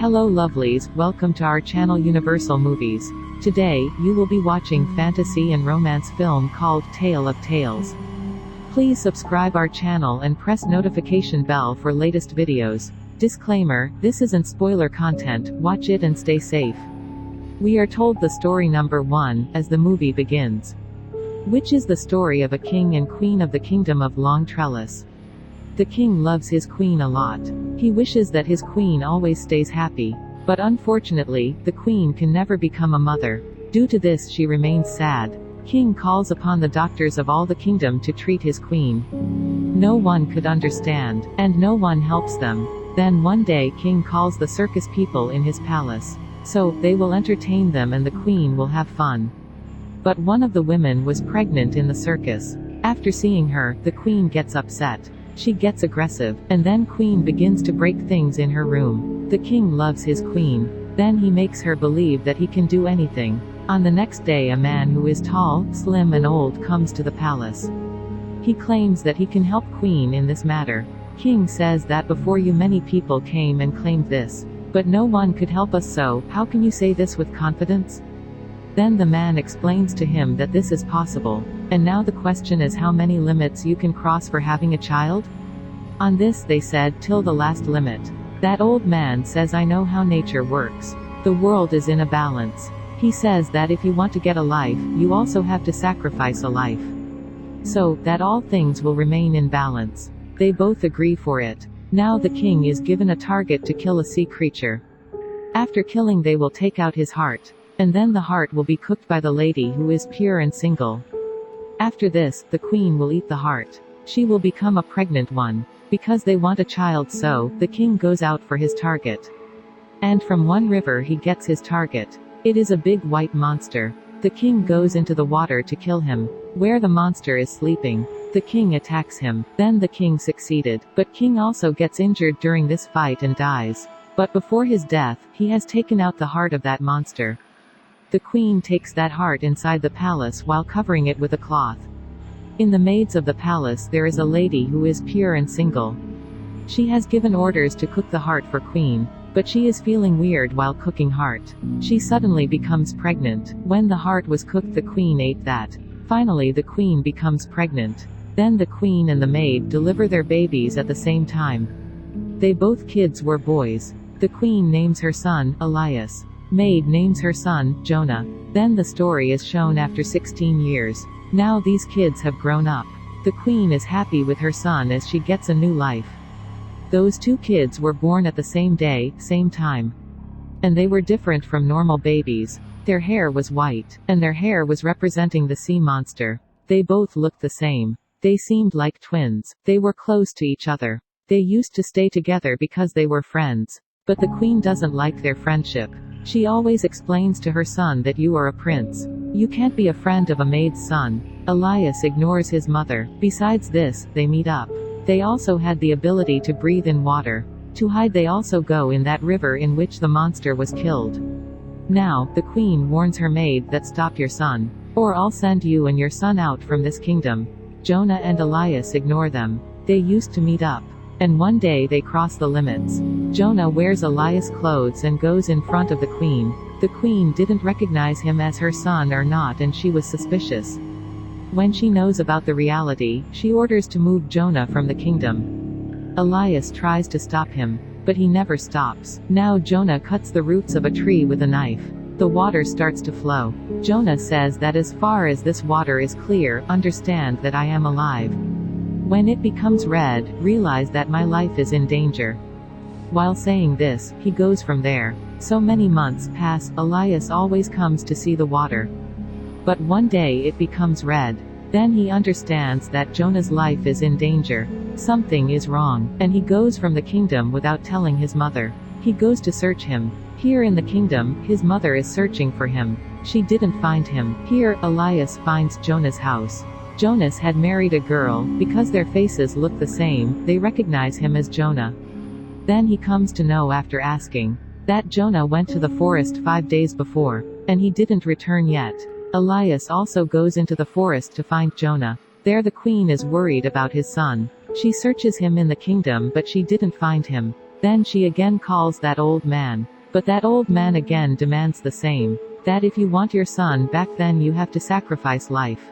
Hello lovelies, welcome to our channel Universal Movies. Today, you will be watching fantasy and romance film called Tale of Tales. Please subscribe our channel and press notification bell for latest videos. Disclaimer, this isn't spoiler content, watch it and stay safe. We are told the story number 1, as the movie begins. Which is the story of a king and queen of the Kingdom of Longtrellis. The king loves his queen a lot. He wishes that his queen always stays happy. But unfortunately, the queen can never become a mother. Due to this she remains sad. King calls upon the doctors of all the kingdom to treat his queen. No one could understand, and no one helps them. Then one day king calls the circus people in his palace. So, they will entertain them and the queen will have fun. But one of the women was pregnant in the circus. After seeing her, the queen gets upset. She gets aggressive, and then queen begins to break things in her room. The king loves his queen. Then he makes her believe that he can do anything. On the next day a man who is tall, slim and old comes to the palace. He claims that he can help queen in this matter. King says that before you many people came and claimed this. But no one could help us, so how can you say this with confidence? Then the man explains to him that this is possible. And now the question is how many limits you can cross for having a child? On this they said till the last limit. That old man says I know how nature works. The world is in a balance. He says that if you want to get a life, you also have to sacrifice a life. So, that all things will remain in balance. They both agree for it. Now the king is given a target to kill a sea creature. After killing they will take out his heart. And then the heart will be cooked by the lady who is pure and single. After this, the queen will eat the heart. She will become a pregnant one. Because they want a child, so the king goes out for his target. And from one river he gets his target. It is a big white monster. The king goes into the water to kill him. Where the monster is sleeping. The king attacks him. Then the king succeeded. But king also gets injured during this fight and dies. But before his death, he has taken out the heart of that monster. The queen takes that heart inside the palace while covering it with a cloth. In the maids of the palace there is a lady who is pure and single. She has given orders to cook the heart for queen. But she is feeling weird while cooking heart. She suddenly becomes pregnant. When the heart was cooked the queen ate that. Finally the queen becomes pregnant. Then the queen and the maid deliver their babies at the same time. They both kids were boys. The queen names her son, Elias. Maid names her son, Jonah. Then the story is shown after 16 years. Now these kids have grown up. The queen is happy with her son as she gets a new life. Those two kids were born at the same day, same time. And they were different from normal babies. Their hair was white, and their hair was representing the sea monster. They both looked the same. They seemed like twins. They were close to each other. They used to stay together because they were friends. But the queen doesn't like their friendship. She always explains to her son that you are a prince. You can't be a friend of a maid's son. Elias ignores his mother. Besides this, they meet up. They also had the ability to breathe in water. To hide they also go in that river in which the monster was killed. Now, the queen warns her maid that stop your son. Or I'll send you and your son out from this kingdom. Jonah and Elias ignore them. They used to meet up. And one day they cross the limits. Jonah wears Elias' clothes and goes in front of the queen. The queen didn't recognize him as her son or not and she was suspicious. When she knows about the reality, she orders to move Jonah from the kingdom. Elias tries to stop him. But he never stops. Now Jonah cuts the roots of a tree with a knife. The water starts to flow. Jonah says that as far as this water is clear, understand that I am alive. When it becomes red, realize that my life is in danger. While saying this, he goes from there. So many months pass, Elias always comes to see the water. But one day it becomes red. Then he understands that Jonah's life is in danger. Something is wrong, and he goes from the kingdom without telling his mother. He goes to search him. Here in the kingdom, his mother is searching for him. She didn't find him. Here, Elias finds Jonah's house. Jonas had married a girl. Because their faces look the same, they recognize him as Jonah. Then he comes to know after asking that Jonah went to the forest 5 days before, and he didn't return yet. Elias also goes into the forest to find Jonah. There the queen is worried about his son. She searches him in the kingdom but she didn't find him. Then she again calls that old man. But that old man again demands the same. That if you want your son back, then you have to sacrifice life.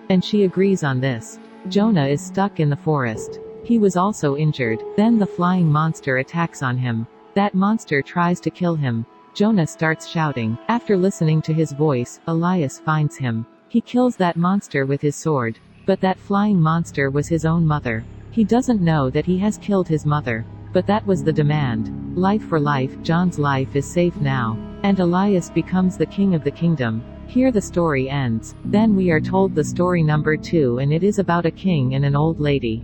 And she agrees on this. Jonah is stuck in the forest. He was also injured. Then the flying monster attacks on him. That monster tries to kill him. Jonah starts shouting. After listening to his voice, Elias finds him. He kills that monster with his sword. But that flying monster was his own mother. He doesn't know that he has killed his mother. But that was the demand. Life for life. John's life is safe now. And Elias becomes the king of the kingdom. Here the story ends. Then we are told the story number 2, and it is about a king and an old lady.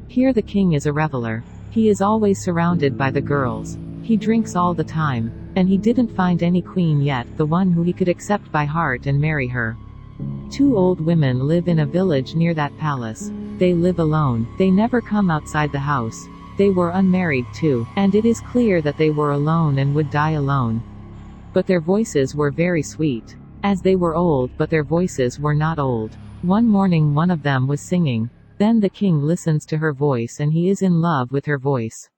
Here the king is a reveler. He is always surrounded by the girls. He drinks all the time. And he didn't find any queen yet, the one who he could accept by heart and marry her. 2 old women live in a village near that palace. They live alone. They never come outside the house. They were unmarried too, and it is clear that they were alone and would die alone. But their voices were very sweet. As they were old, but their voices were not old. One morning one of them was singing. Then the king listens to her voice and he is in love with her voice.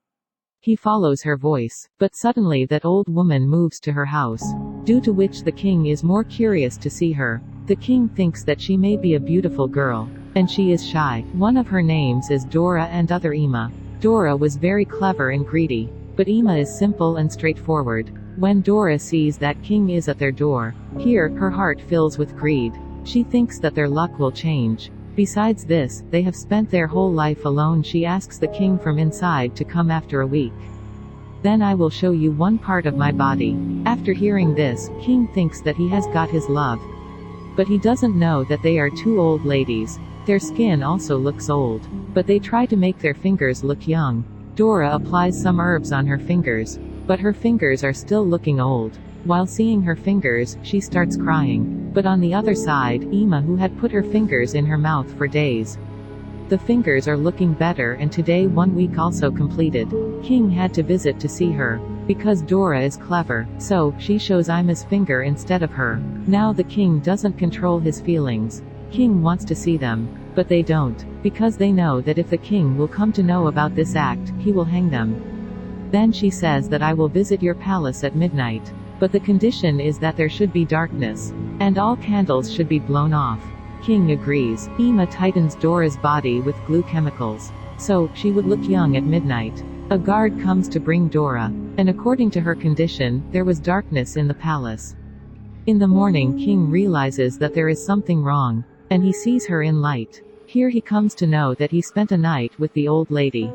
He follows her voice. But suddenly that old woman moves to her house. Due to which the king is more curious to see her. The king thinks that she may be a beautiful girl. And she is shy. One of her names is Dora and other Ima. Dora was very clever and greedy. But Ima is simple and straightforward. When Dora sees that king is at their door, here, her heart fills with greed. She thinks that their luck will change. Besides this, they have spent their whole life alone. She asks the king from inside to come after a week. Then I will show you one part of my body. After hearing this, king thinks that he has got his love. But he doesn't know that they are 2 old ladies. Their skin also looks old. But they try to make their fingers look young. Dora applies some herbs on her fingers. But her fingers are still looking old. While seeing her fingers, she starts crying. But on the other side, Ima, who had put her fingers in her mouth for days. The fingers are looking better, and today 1 week also completed. King had to visit to see her. Because Dora is clever, so she shows Ima's finger instead of her. Now the king doesn't control his feelings. King wants to see them. But they don't. Because they know that if the king will come to know about this act, he will hang them. Then she says that I will visit your palace at midnight. But the condition is that there should be darkness. And all candles should be blown off. King agrees. Ima tightens Dora's body with glue chemicals. So, she would look young at midnight. A guard comes to bring Dora. And according to her condition, there was darkness in the palace. In the morning King realizes that there is something wrong. And he sees her in light. Here he comes to know that he spent a night with the old lady.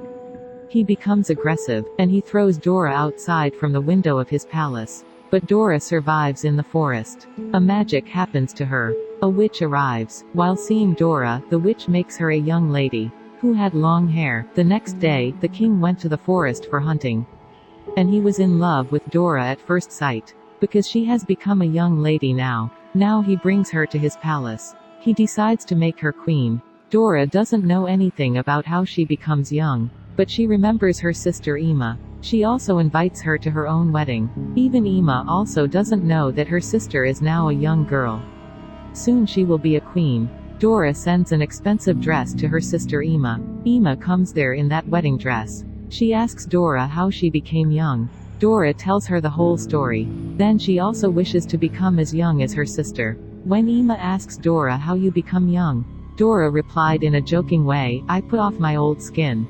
He becomes aggressive, and he throws Dora outside from the window of his palace. But Dora survives in the forest. A magic happens to her. A witch arrives. While seeing Dora, the witch makes her a young lady, who had long hair. The next day, the king went to the forest for hunting. And he was in love with Dora at first sight. Because she has become a young lady now. Now he brings her to his palace. He decides to make her queen. Dora doesn't know anything about how she becomes young. But she remembers her sister Ima. She also invites her to her own wedding. Even Ima also doesn't know that her sister is now a young girl. Soon she will be a queen. Dora sends an expensive dress to her sister Ima. Ima comes there in that wedding dress. She asks Dora how she became young. Dora tells her the whole story. Then she also wishes to become as young as her sister. When Ima asks Dora how you become young, Dora replied in a joking way, I put off my old skin.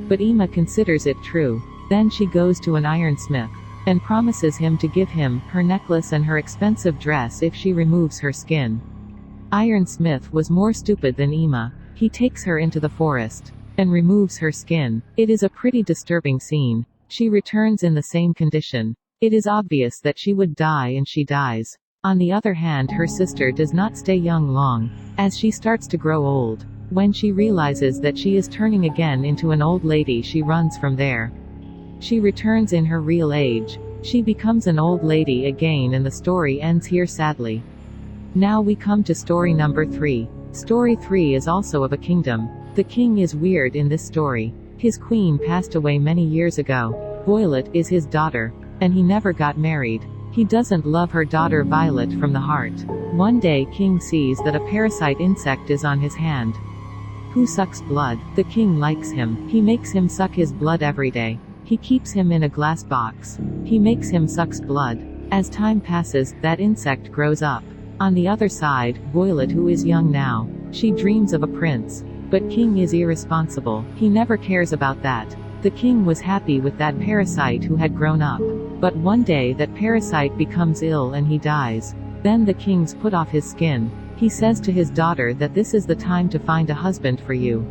But Ima considers it true. Then she goes to an ironsmith. And promises him to give him her necklace and her expensive dress if she removes her skin. Ironsmith was more stupid than Ima. He takes her into the forest. And removes her skin. It is a pretty disturbing scene. She returns in the same condition. It is obvious that she would die and she dies. On the other hand, her sister does not stay young long, as she starts to grow old. When she realizes that she is turning again into an old lady, she runs from there. She returns in her real age. She becomes an old lady again, and the story ends here sadly. Now we come to story number 3. Story 3 is also of a kingdom. The king is weird in this story. His queen passed away many years ago. Violet is his daughter. And he never got married. He doesn't love her daughter Violet from the heart. One day king sees that a parasite insect is on his hand. Who sucks blood. The king likes him. He makes him suck his blood every day. He keeps him in a glass box. He makes him sucks blood. As time passes, that insect grows up. On the other side, Violet, who is young now, she dreams of a prince. But King is irresponsible. He never cares about that. The king was happy with that parasite who had grown up. But one day that parasite becomes ill and he dies. Then the king's put off his skin. He says to his daughter that this is the time to find a husband for you.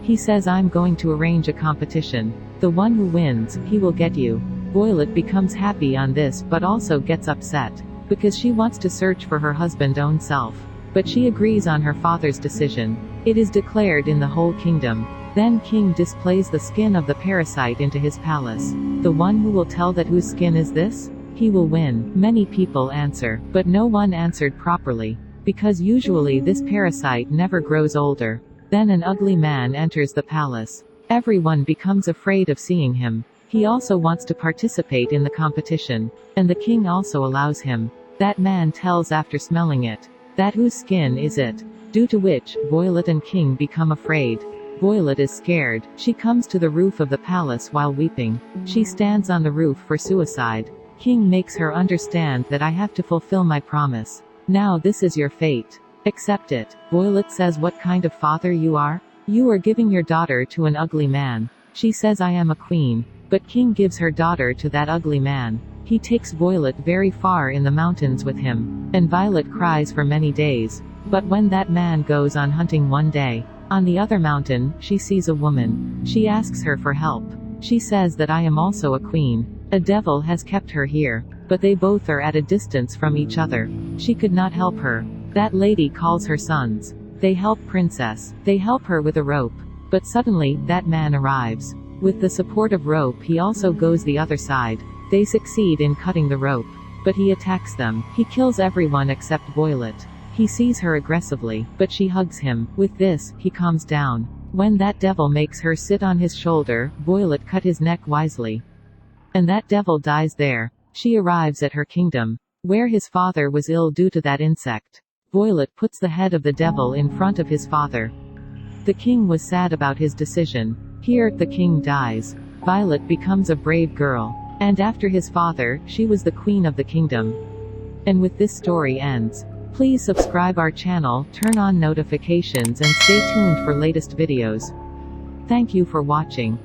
He says, I'm going to arrange a competition. The one who wins, he will get you. Violet becomes happy on this but also gets upset. Because she wants to search for her husband's own self. But she agrees on her father's decision. It is declared in the whole kingdom. Then King displays the skin of the parasite into his palace. The one who will tell that whose skin is this? He will win. Many people answer, but no one answered properly. Because usually this parasite never grows older. Then an ugly man enters the palace. Everyone becomes afraid of seeing him. He also wants to participate in the competition. And the king also allows him. That man tells after smelling it, that whose skin is it? Due to which, Violet and King become afraid. Violet is scared. She comes to the roof of the palace while weeping. She stands on the roof for suicide. King makes her understand that I have to fulfill my promise. Now this is your fate. Accept it. Violet says, what kind of father you are? You are giving your daughter to an ugly man. She says, I am a queen. But King gives her daughter to that ugly man. He takes Violet very far in the mountains with him. And Violet cries for many days. But when that man goes on hunting one day, on the other mountain, she sees a woman. She asks her for help. She says that I am also a queen. A devil has kept her here. But they both are at a distance from each other. She could not help her. That lady calls her sons. They help Princess. They help her with a rope. But suddenly, that man arrives. With the support of rope he also goes the other side. They succeed in cutting the rope. But he attacks them. He kills everyone except Violet. He sees her aggressively, but she hugs him. With this, he calms down. When that devil makes her sit on his shoulder, Violet cut his neck wisely. And that devil dies there. She arrives at her kingdom, where his father was ill due to that insect. Violet puts the head of the devil in front of his father. The king was sad about his decision. Here, the king dies. Violet becomes a brave girl. And after his father, she was the queen of the kingdom. And with this story ends. Please subscribe our channel, turn on notifications and stay tuned for latest videos. Thank you for watching.